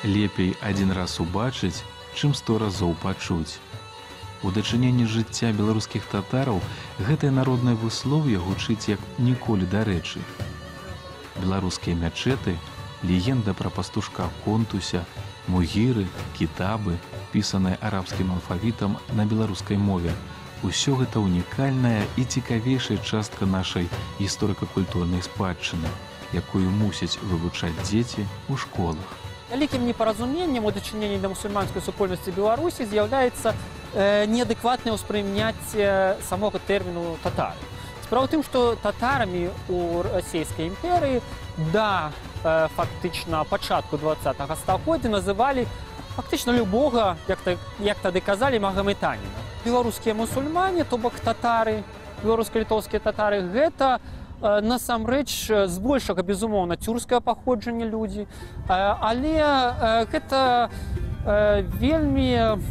Лепей адзін раз убачыць, чым 100 разоў пачуць. У дачыненні жыцця беларускіх татараў гэтае народнае выслоўе гучыць як ніколі дарэчы. Беларускія мячэты, легенда пра пастушка Контуся, мугіры, кітабы, пісаныя арабскім алфавітам на беларускай мове – усё гэта унікальная і цікавейшая частка нашай гісторыка-культурнай спадчыны, якую мусяць вывучаць дзеці ў школах. Вялікім непаразуменнем у дачыненні да мусульманскай супольнасці Беларусі з'яўляецца неадэкватнае ўспрыняцце самога тэрміну татары. Справа ў тым, што татарамі ў расійскай імперыі да фактычна пачатку 20-го стагоддзя называлі фактычна любога, як тады казалі, магамэтаніна. Беларускія мусульмане, то бок татары, беларуска-літоўскія татары, гэта насамрэч збольшага, безумоўна, тюркскае паходжанне людзі, але гэта вельмі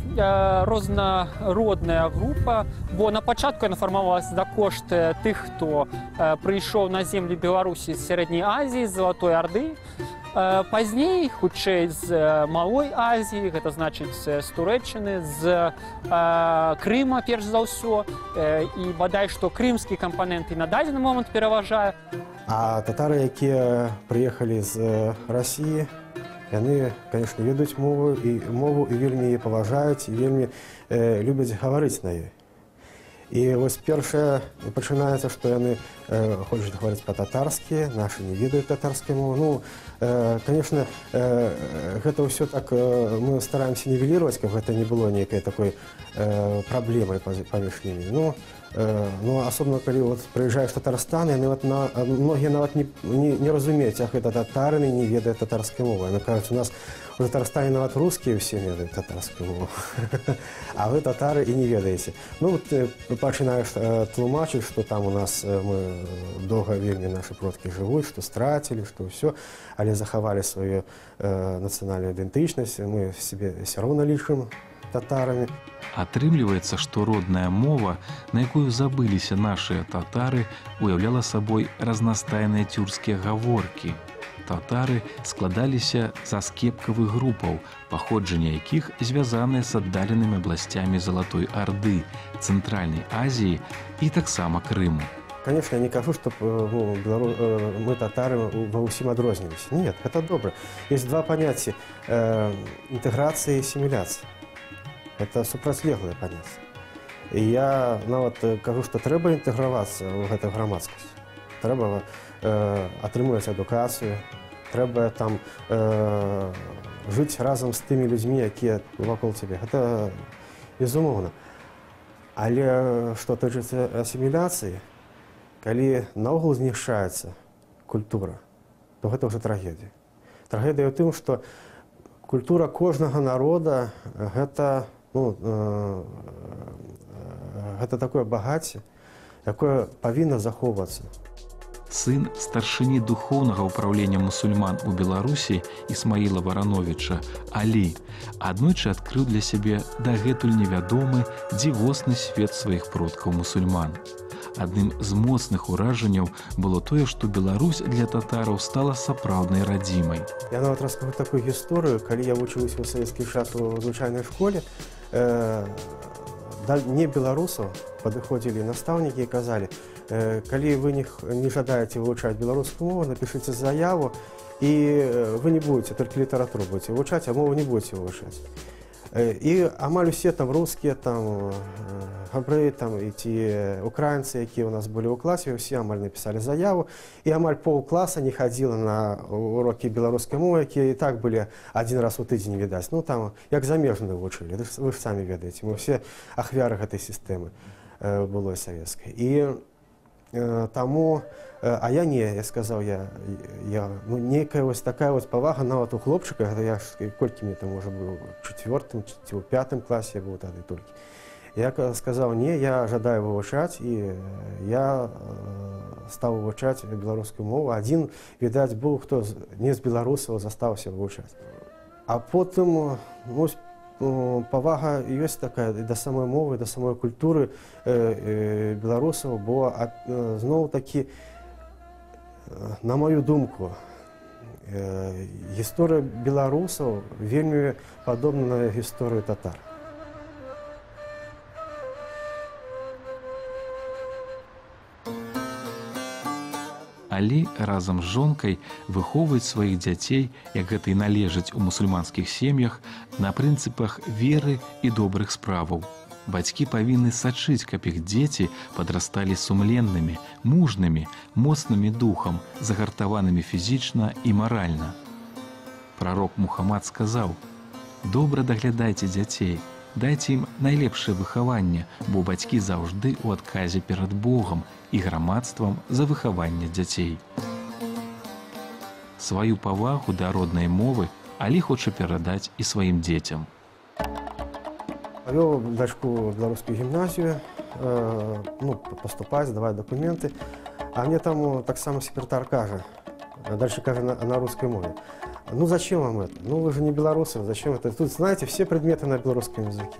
рознародная група, бо на пачатку яна фармавалася за кошт тых, хто прыйшоў на землі Беларусі з Сярэдняй Азіі, з Залатой Арды. Пазней, хутчэй з Малой Азіі, гэта значыць з Турэччыны, з Крыма, перш за ўсё, і бадай што крымскі кампанент і на дадзены момант пераважае. А татары, якія прыехалі з Расіі, яны, конечно, ведаюць мову і вельмі яе паважаюць, і вельмі любяць гаварыць на ёй. І вось першае пачынаецца, што яны хочуць гаварыць па-татарскі, нашы не ведаюць татарскай мовы. Ну, конечно, гэта ўсё так мы стараемся нівелировать, каб гэта не было нейкай такой праблемай паміж імі. Ну, асобна, калі прыязджаеш в Татарстан, яны многія нават не разумеюць, як гэта татары не ведаюць татарскай мовы. Яны кажуць, у нас у Татарстане нават рускія ўсе ведаюць татарскую мову, а вы татары і не ведаеце. Ну, ты пачынаеш тлумачыць, што там у нас мы доўга вельмі нашы продкі жывуць, што страцілі, што ўсё, але захавалі сваю нацыянальную ідэнтычнасць, мы сябе ўсё роўна лічым татарамі. Атрымліваецца, што родная мова, на якую забыліся нашыя татары, уяўляла сабой разнастайныя тюркскія гаворкі. Татары складаліся са скепкавых групаў, паходжанне якіх звязаныя з аддаленымі абласцямі Залатой Арды, Цэнтральнай Азіі і таксама Крыму. Конечно, я не кажу, што мы татары ва ўсім адрозніліся. Нет, гэта добра. Есть два паняцці – інтэграцыя і асіміляцыя. Это супрацьлеглыя паняцці. І я нават кажу, што трэба інтэгравацца ў гэтую грамадскасць. Трэба атрымліваць адукацыю, трэба там жыць разам з тымі людзьмі, якія вакол цябе. Гэта безумоўна. Але што тычыцца асіміляцыі, калі наогул знішчаецца культура, то гэта ўжо трагедыя. Трагедыя ў тым, што культура кожнага народа гэта такое багацце, якое павінна захоўвацца. Сын старшыні духоўнага ўпраўлення мусульман у Беларусі Ісмаіла Варановіча, Алі, аднойчы адкрыў для сябе дагэтуль невядомы дзівосны свет сваіх продкаў-мусульман. Адным з моцных уражанняў было тое, што Беларусь для татараў стала сапраўднай радзімай. Я нават раскажу такую гісторыю, калі я вучыўся ў савецкі час у звычайнай школе, да небеларусаў падыходзілі настаўнікі і казалі, калі вы не жадаеце вывучаць беларускую мову, напішыце заяву, і вы не будете, толькі літаратуру будете вывучаць, а мову не будете вывучаць. І амаль усе там рускія, там габрэі, там і ці украінцы, якія ў нас былі ў класе, усе амаль напісалі заяву, і амаль паўкласа не хадзіла на урокі беларускай мовы, якія і так былі адзін раз у тыдзень відаць. Ну там як замежныя вучылі, вы ж самі ведаеце, мы ўсе ахвяры гэтай сістэмы былой савецкай. І таму, а я не, я сказаў, нейкая вось такая вось павага нават у хлопчыка, я ж колькі мне там уже быў у 4-м ці ў 5-м класе я быў тады толькі. Я сказаў, не, я жадаю вывучаць, і я стаў вывучаць беларускую мову. Адзін, відаць, быў, хто не з беларусаў застаўся вывучаць. А потым, павага ёсць такая да самой мовы, да самой культуры беларусаў, бо зноў-такі, на маю думку, Гісторыя беларусаў вельмі падобна на гісторыю татар. Алі разам з жонкай выхоўваюць сваіх дзяцей, як гэта і належыць у мусульманскіх сем'ях, на прынцыпах веры і добрых справаў. Бацькі павінны сачыць, каб іх дзеці падрасталі сумленнымі, мужнымі, моцнымі духам, загартаванымі фізічна і маральна. Прарок Мухаммад сказаў: «Добра даглядайце дзяцей, дайце ім найлепшае выхаванне, бо бацькі заўжды ў адказе перад Богам і грамадствам за выхаванне дзяцей». Сваю павагу да роднай мовы Алі хоча перадаць і сваім дзецям. Повел дочку в белорусскую гимназию, поступать, сдавать документы. А мне там так само секретарь каже, дальше каже на русской мове. Ну зачем вам это? Ну вы же не белорусы, зачем это? Тут, знаете, все предметы на белорусском языке.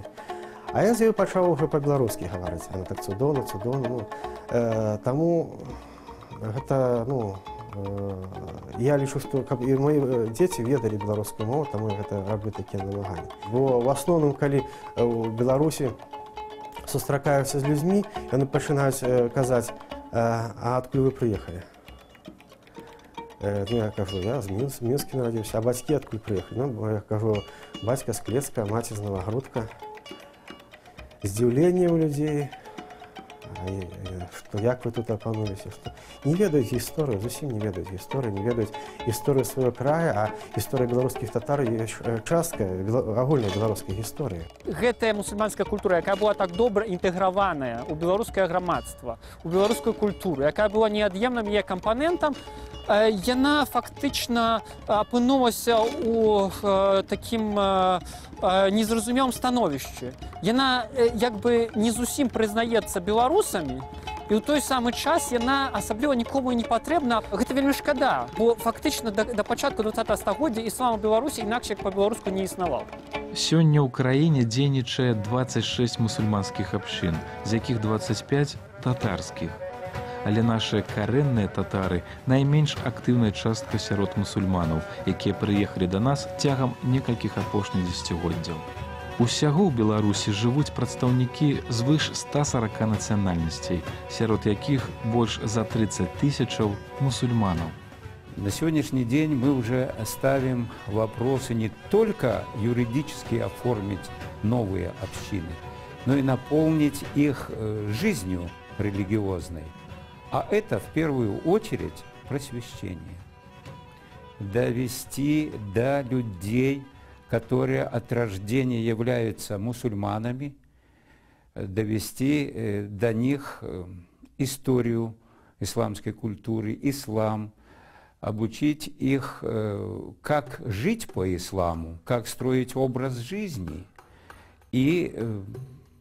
А я з нею почав уже по-белорусски говорить. Она так цудовно. Тому это, я лічу, што каб і мои дзеці ведалі беларускую мову, таму я гэта раблю такія намаганні. Бо в асноўным, калі ў Беларусі сустракаюцца з людзьмі, яны пачынаюць казаць: «А адкуль вы прыехалі?» Я кажу: «Я з Мінскі нарадзіўся». «А бацькі адкуль прыехалі?» Я кажу: «Бацька з Клецка, маці з Новагрудка». Здзіўленне ў людзей, што як вы тут апануліся, што не ведаюць гісторыю, зусім не ведаюць гісторыю, не ведаюць гісторыю свайго края, а гісторыя беларускіх татар ёсць частка агульнай беларускай гісторыі. Гэтая мусульманская культура, якая была так добра інтэграваная ў беларускае грамадства, у беларускую культуру, якая была неад'емным яе кампанентам, яна фактычна апынулася ў такім незразумелым становішчы. Яна як бы не зусім прызнаецца беларусамі, і ў той самы час яна асабліва нікому не патрэбна. Гэта вельмі шкада, бо фактычна да пачатку 20 стагоддзя іслам у Беларусі інакш як па-беларуску не існаваў. Сёння ў краіне дзейнічае 26 мусульманскіх абшчын, з якіх 25 татарскіх. Але нашыя карэнныя татары найменш актыўная частка сярод мусульманаў, якія прыехалі да нас цягам некалькіх апошніх дзесяцігоддзяў. Усяго ў Беларусі жывуць прадстаўнікі звыш 140 нацыянальнасцей, сярод якіх больш за 30 тысячаў мусульманаў. На сегодняшний день мы уже ставим вопросы не только юридически оформить новые общины, но и наполнить их жизнью религиозной. А это в первую очередь просвещение. Довести до людей, которые от рождения являются мусульманами, довести до них историю исламской культуры, ислам, обучить их, как жить по исламу, как строить образ жизни и,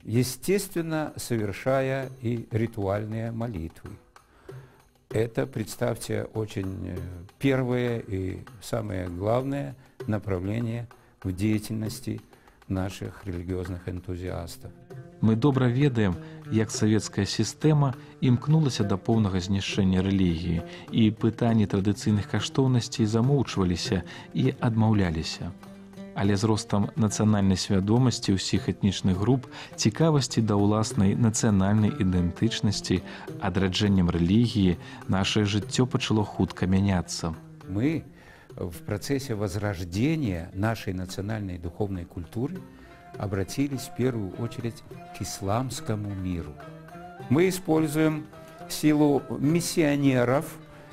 естественно, совершая и ритуальные молитвы. Это, представьте, очень первое и самое главное направление в деятельности наших религиозных энтузиастов. Мы добра ведаем, як савецкая сістэма імкнулася да поўнага знішчэння рэлігіі, і пытанні традыцыйных каштоўнасцей замоўчваліся і адмаўляліся. Але з ростам нацыянальнай свядомасці ўсіх этнічных груп, цікавасці да ўласнай нацыянальнай ідэнтычнасці, адраджэннем рэлігіі, нашае жыццё пачало хутка мяняцца. Мы в процессе возрождения нашей национальной духовной культуры обратились в первую очередь к исламскому миру. Мы используем силу миссионеров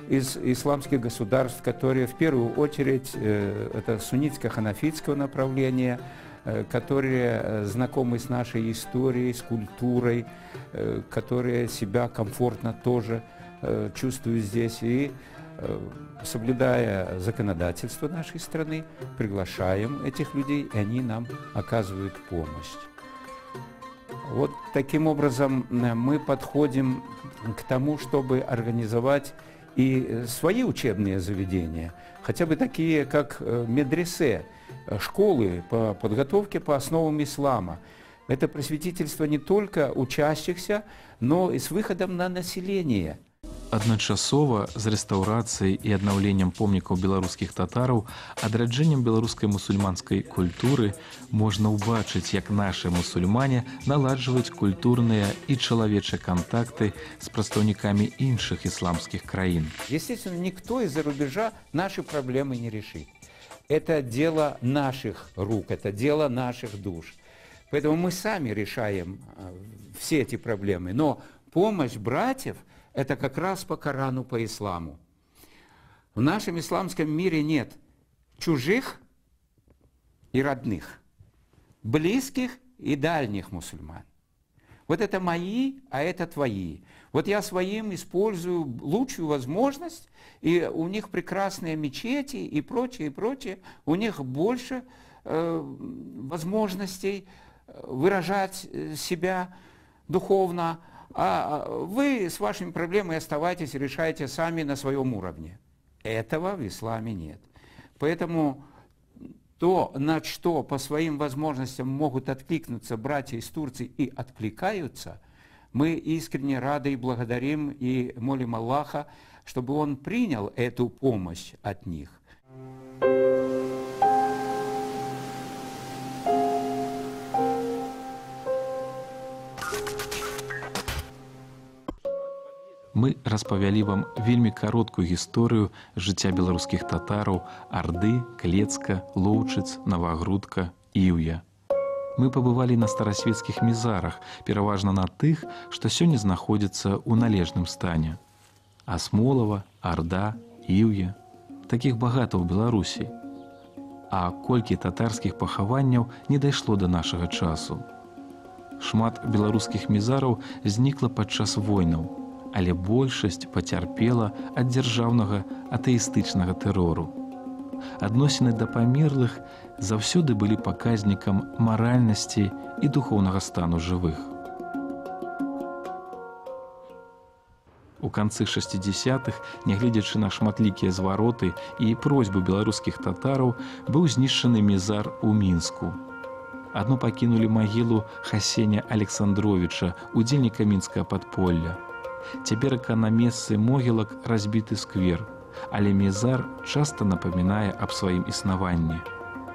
из исламских государств, которые в первую очередь это суннитско-ханафитского направления, которые знакомы с нашей историей, с культурой, которые себя комфортно тоже чувствуют здесь и, соблюдая законодательство нашей страны, приглашаем этих людей, и они нам оказывают помощь. Вот таким образом мы подходим к тому, чтобы организовать и свои учебные заведения, хотя бы такие, как медресе, школы по подготовке по основам ислама. Это просветительство не только учащихся, но и с выходом на население. Адначасова з рэстаўрацыяй і аднаўленнем помнікаў беларускіх татараў, адраджэннем беларускай мусульманскай культуры можна ўбачыць, як нашы мусульмане наладжваюць культурныя і чалавечыя кантакты з прадстаўнікамі іншых ісламскіх краін. Естественно, никто из-за рубежа наши проблемы не решит. Это дело наших рук, это дело наших душ. Поэтому мы сами решаем все эти проблемы. Но помощь братьев – это как раз по Корану, по исламу. В нашем исламском мире нет чужих и родных, близких и дальних мусульман. Вот это мои, а это твои. Вот я своим использую лучшую возможность, и у них прекрасные мечети и прочее, и прочее. У них больше возможностей выражать себя духовно. А вы с вашими проблемами оставайтесь и решайте сами на своем уровне. Этого в исламе нет. Поэтому то, на что по своим возможностям могут откликнуться братья из Турции и откликаются, мы искренне рады и благодарим и молим Аллаха, чтобы Он принял эту помощь от них. Мы распавялі вам вельмі кароткую гісторыю жыцця беларускіх татараў Арды, Клецка, Лоўчыц, Навагрудка, Іўя. Мы пабывалі на старасвецкіх мізарах, пераважна на тых, што сёння знаходзяцца ў належным стане. Асмолава, Арда, Іўя. Такіх багата ў Беларусі. А колькі татарскіх пахаванняў не дайшло да нашага часу. Шмат беларускіх мізараў знікла падчас войнаў, але большасць пацярпела ад дзяржаўнага атэістычнага тэрору. Адносіны да памерлых заўсёды былі паказнікам маральнасці і духоўнага стану жывых. У канцы 60-х, нягледзячы на шматлікія звароты і просьбы беларускіх татараў, быў знішчаны мізар у Мінску. Адну пакінулі магілу Хасеня Александровіча, удзельніка мінскага падполля. Цяперака на месцы могілак разбіты сквер, але мізар часта напамінае аб сваім існаванні.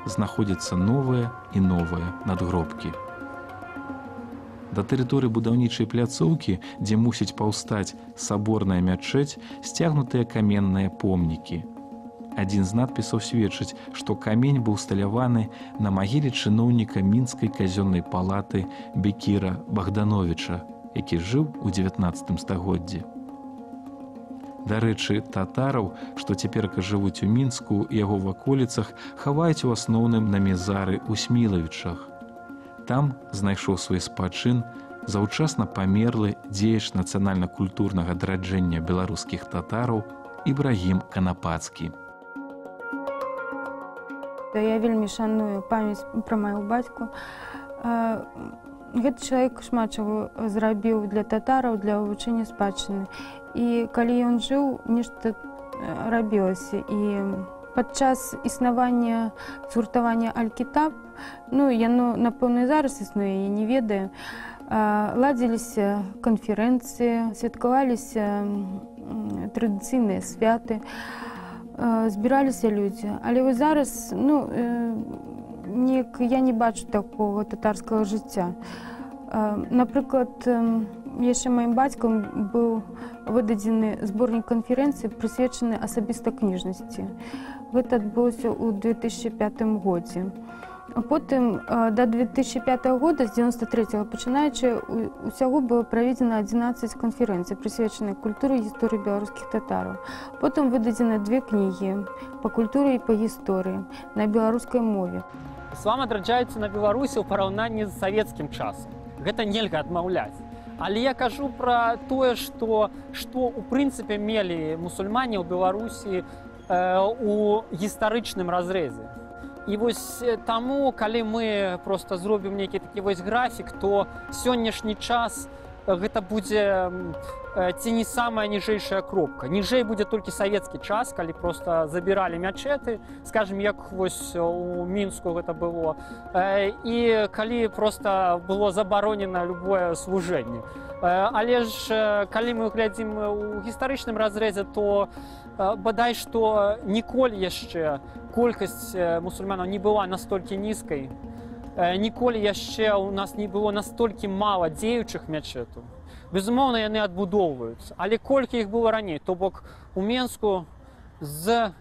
Знаходзяцца новыя і новыя надгробкі. Да тэрыторыі будаўнічай пляцоўкі, дзе мусіць паўстаць саборная мячэць, сцягнутыя каменныя помнікі. Адзін з надпісаў сведчыць, што камень быў усталяваны на магіле чыноўніка мінскай казённай палаты Бекіра Богдановича, які жыў у 19 стагоддзі. Дарэчы, татараў, што цяперка жывуць у Мінску і яго ваколіцах, хаваюць у асноўным на мізары ў Смілавічах. Там знайшоў свой спачын заўчасна памерлы дзеяч нацыянальна-культурнага адраджэння беларускіх татараў Ібрагім Канапацкі. Я вельмі шаную памяць пра майго бацьку. Гэты чалавек шмат чаго зрабіў для татараў, для вывучэння спадчыны. І калі ён жыў, нешта рабілася. І падчас існавання згуртавання Аль-Кітаб, яно, напэўна, і зараз існуе, я не ведаю, ладзіліся канферэнцыі, святкаваліся традыцыйныя святы, збіраліся людзі. Але вось зараз, я не бачу такого татарскага жыцця. Напрыклад, яшчэ маім бацькам быў выдадзены зборнік канферэнцыі, прысвечаны асабіста кніжнасці. Гэта адбылося ў 2005 годзе. Потым да 2005 года, з 93-го пачынаючы, усяго было праведзена 11 канферэнцый, прысвечаных культуры і гісторыі беларускіх татараў. Потым выдадзены 2 кнігі па культуры і па гісторыі на беларускай мове. Іслам адраджаецца на Беларусі ў параўнанні з савецкім часам. Гэта нельга адмаўляць. Але я кажу пра тое, што ў прынцыпе мелі мусульмане ў Беларусі у гістарычным разрэзе. І вось таму, калі мы проста зробім нейкі такі вось графік, то сённяшні час гэта будзе ці не самая ніжэйшая кропка. Ніжэй будзе толькі савецкі час, калі проста забіралі мячэты, скажем, як вось у Мінску гэта было, і калі проста было забаронена любое служэнне. Але ж, калі мы глядзім у гістарычным разрэзе, то бадай што ніколі яшчэ колькасць мусульманаў не была настолькі нізкай, ніколі яшчэ у нас не было настолькі мала дзеючых мячэтаў. Безумоўна, яны адбудоўваюцца, але колькі іх было раней, то бок у Менску з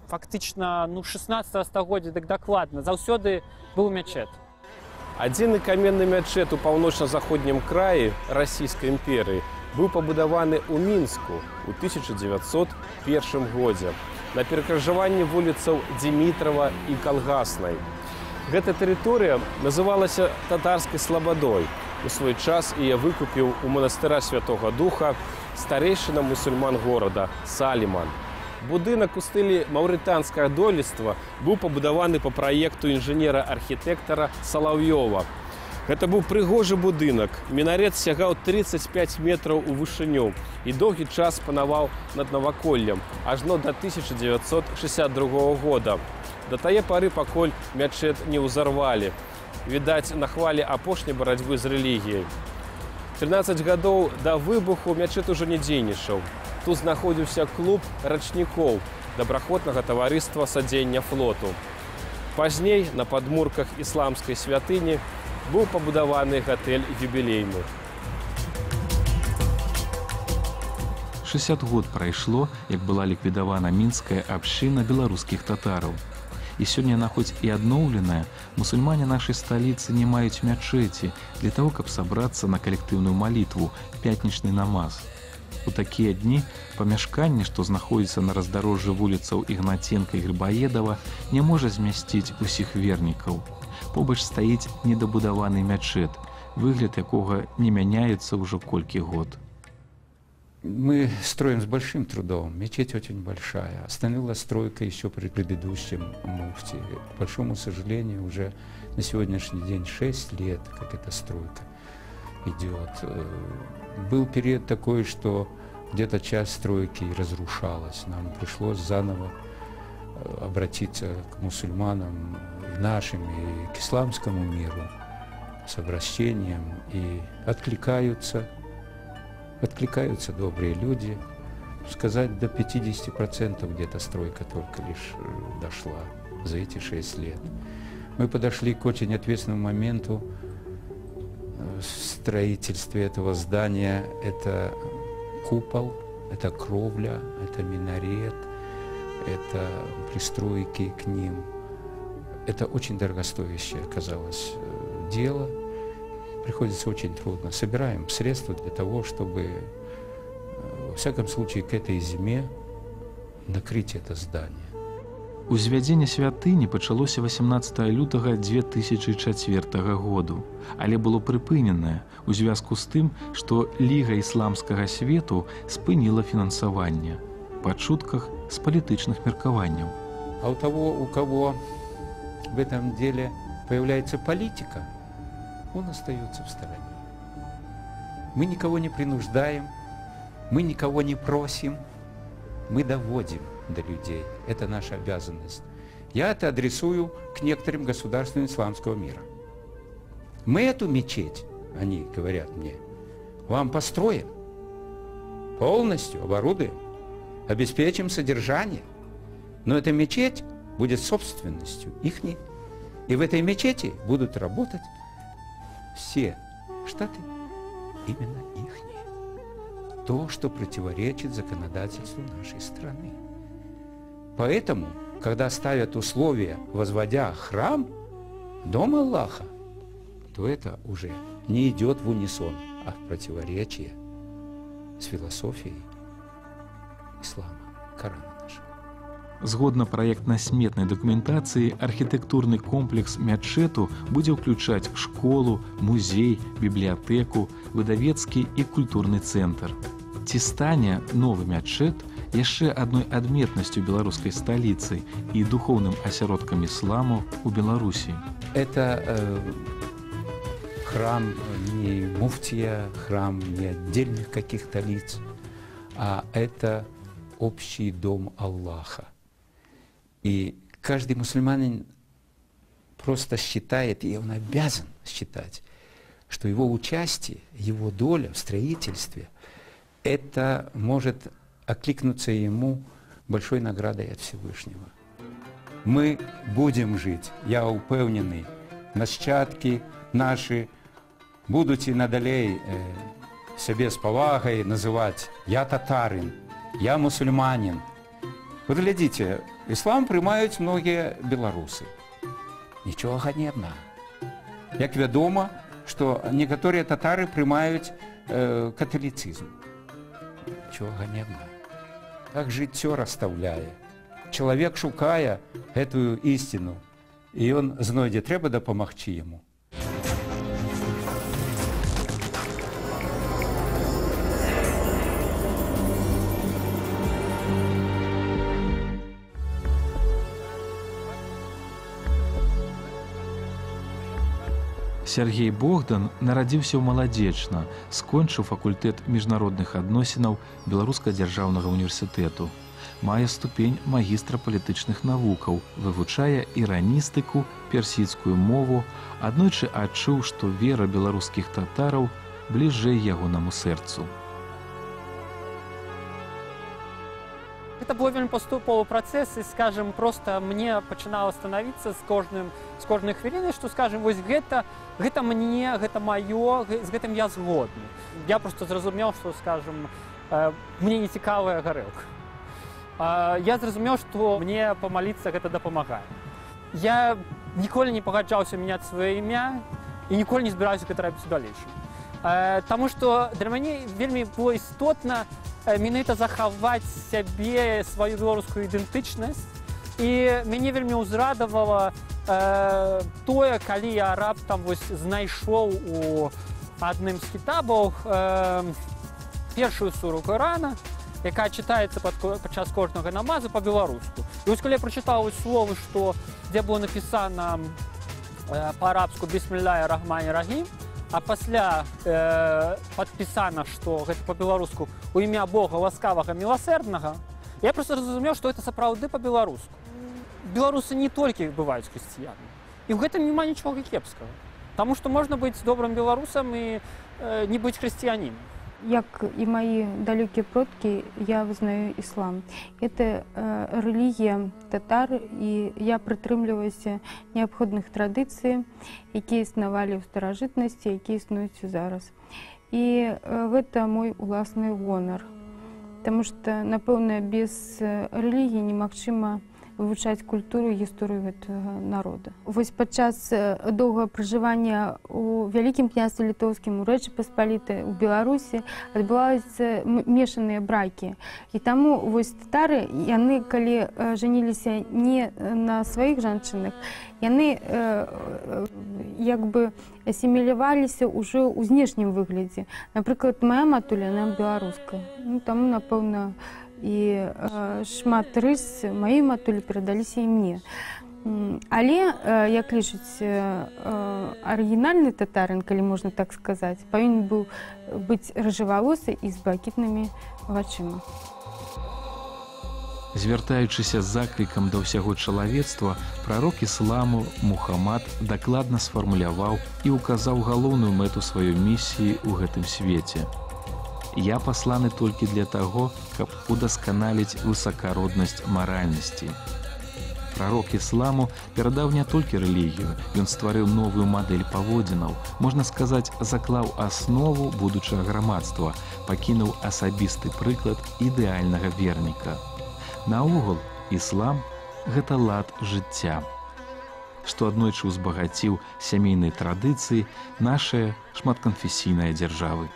фактычна 16 стагоддзя, дык дакладна, заўсёды быў мячэт. Адзіны каменны мячэт у паўночна-заходнім краі Расійскай імперыі быў пабудаваны ў Мінску ў 1901 годзе на перакрыжаванні вуліцаў Дзімітрава і Калгаснай. Гэта тэрыторыя называлася татарскай слабадой. У свой час яе выкупіў у манастыра Святога Духа старэйшына мусульман горада Саліман. Будынак у стылі маўрытанскага дойлідства быў пабудаваны па праекту інжынера-архітэктара Салаўёва. Гэта быў прыгожы будынак. Мінарет сягаў 35 метраў у вышыню і доўгі час панаваў над наваколлем, ажно да 1962 года. Да тае пары, пакуль мячэт не ўзарвалі. Відаць, на хвалі апошняй барацьбы з рэлігіяй. 13 гадоў да выбуху мячэт ужо не дзейнічаў. Тут знаходзіўся клуб рачнікоў добраахвотнага таварыства садзення флоту. Пазней на падмурках ісламскай святыні быў пабудаваны гатэль юбілейны. 60 год прайшло, як была ліквідавана мінская абшчына беларускіх татараў. І сёння яна хоць і адноўленая, мусульмане нашай сталіцы не маюць мячэці для таго, каб сабрацца на калектыўную малітву, пятнічны намаз. У такія дні памяшканне, што знаходзіцца на раздарожжы вуліцаў Ігнаценка і Грыбаедава, не можа змясціць усіх вернікаў. Побач стаіць недабудаваны мячэт, выгляд якога не мяняецца ўжо колькі год. Мы строим с большим трудом. Мечеть очень большая. Остановилась стройка еще при предыдущем муфте. К большому сожалению, уже на сегодняшний день 6 лет, как эта стройка идет. Был период такой, что где-то часть стройки разрушалась. Нам пришлось заново обратиться к мусульманам, и нашим, и к исламскому миру с обращением. И откликаются добрые люди. Сказать, до 50% где-то стройка только лишь дошла за эти 6 лет. Мы подошли к очень ответственному моменту в строительстве этого здания. Это купол, это кровля, это минарет, это пристройки к ним. Это очень дорогостоящее оказалось дело. Приходится очень трудно. Собираем средства для того, чтобы, во всяком случае, к этой зиме накрыть это здание. Узвядзенне святыні пачалося 18 лютага 2004 году, але было прыпыненае у звязку з тым, што Ліга ісламскага свету спыніла фінансаванне, па чутках з палітычных меркаванняў. А у того, у кого в этом деле появляется политика, он остается в стороне. Мы никого не принуждаем, мы никого не просим, мы доводим до людей. Это наша обязанность. Я это адресую к некоторым государствам исламского мира. Мы эту мечеть, они говорят мне, вам построим, полностью оборудуем, обеспечим содержание, но эта мечеть будет собственностью ихней. И в этой мечети будут работать все штаты именно ихние. То, что противоречит законодательству нашей страны. Поэтому, когда ставят условия, возводя храм, дом Аллаха, то это уже не идет в унисон, а в противоречие с философией ислама, Корана нашего. Згодна праектна-сметнай дакументацыі, архітэктурны комплекс мячэту будзе ўключаць школу, музей, бібліятэку, выдавецкі і культурны цэнтр. Ці стане новы мячэт яшчэ адной адметнасцю беларускай сталіцы і духоўным асяродкам ісламу ў Беларусі? Это храм не муфтия, храм не отдельных каких-то лиц, а это общий дом Аллаха. И каждый мусульманин просто считает, и он обязан считать, что его участие, его доля в строительстве, это может откликнуться ему большой наградой от Всевышнего. Мы будем жить, я упевнений, нащадки наші будуть і надалей себе з повагою називати «я татарин», «я мусульманин». Вот глядите, іслам приймають многие белорусы. Нічого ганебного. Як відомо, що некоторые татари приймають католицизм. Нічого ганебного. Так життя розставляє. Чоловік шукає эту істину, і він знайде, треба допомогти йому. Сергей Богдан нарадзіўся ў маладзечна, скончыў факультэт міжнародных адносінаў Беларускага дзяржаўнага універсітэту. Мае ступень магістра палітычных навукаў, вывучае іраністыку, персідскую мову, аднойчы адчуў, што вера беларускіх татараў бліжэй ягонаму сэрцу. Это был вельмі поступовый процесс, и, скажем, просто мне начинало становиться с кожной хвилиной, что, скажем, вот это мне, это мое, с этим я згодны. Я просто зразумел, что, скажем, мне не цікавая горелка. Я зразумел, что мне помолиться это допомагает. Я никогда не погоджался менять свое имя и никогда не собираюсь это робить дальше. Потому что для меня вельмі было істотно менавіта захаваць сябе сваю беларускую ідэнтычнасць. І мяне вельмі ўзрадавала тое, калі я раптам знайшоў у адным з кітабаў першую суру Корана, якая чытаецца падчас кожнага намазу па-беларуску. І вось калі я прачытаў словы, дзе было напісана па-арабску «Бисмилляхи рахмани рахим», а пасля падпісана, што гэта па-беларуску «У імя Бога ласкавага міласэрднага», я просто зразумеў, што гэта сапраўды па-беларуску. Беларусы не толькі бываюць хрысціянамі. І ў гэтым няма нічога кепскага. Таму што можна быць добрым беларусам і не быць хрысціянінам. Як і мої далекі продкі, я визнаю іслам. Це релігія татар, і я притримлююся необхідних традицій, які існували в старожитності, які існують і зараз. І це мій власний гонор. Тому що, напевно, без релігії немагчыма вивчати культуру і історію гэтага народа. Вось падчас доўгага пражывання у Вялікім княстве літоўскім, у Рэчы Паспалітай, у Беларусі адбываюцца мешаныя бракі. І таму вось татары, яны, калі жаніліся не на сваіх жанчынах, яны як бы асіміляваліся ўжо ў знешнім выглядзе. Напрыклад, моя матуля, яна беларуская. Таму, напэўна, і шмат рыс маёй матулі перадаліся і мне. Але, як лічыць, арыгінальны татарын, калі можна так сказаць, павінен быў быць рыжавалосы і з блакітнымі вачыма. Звяртаючыся з заклікам да ўсяго чалавецтва, прарок ісламу Мухаммад дакладна сфармуляваў і ўказаў галоўную мэту сваёй місіі ў гэтым свеце. Я пасланы толькі для таго, каб удасканаліць высакароднасць маральнасці. Прарок ісламу перадаў не толькі рэлігію, ён стварыў новую мадэль паводзінаў, можна сказаць, заклаў аснову будучага грамадства, пакінуў асабісты прыклад ідэальнага верніка. Наогул, іслам – гэта лад жыцця, што аднойчы ўзбагаціў сямейнай традыцыі нашае шматканфесійнае дзяржавы.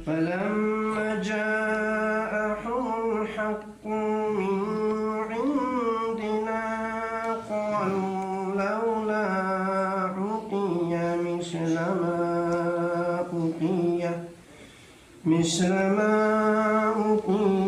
فلما جاءهم الحق من عندنا قالوا لولا أوتي مثل ما أوتي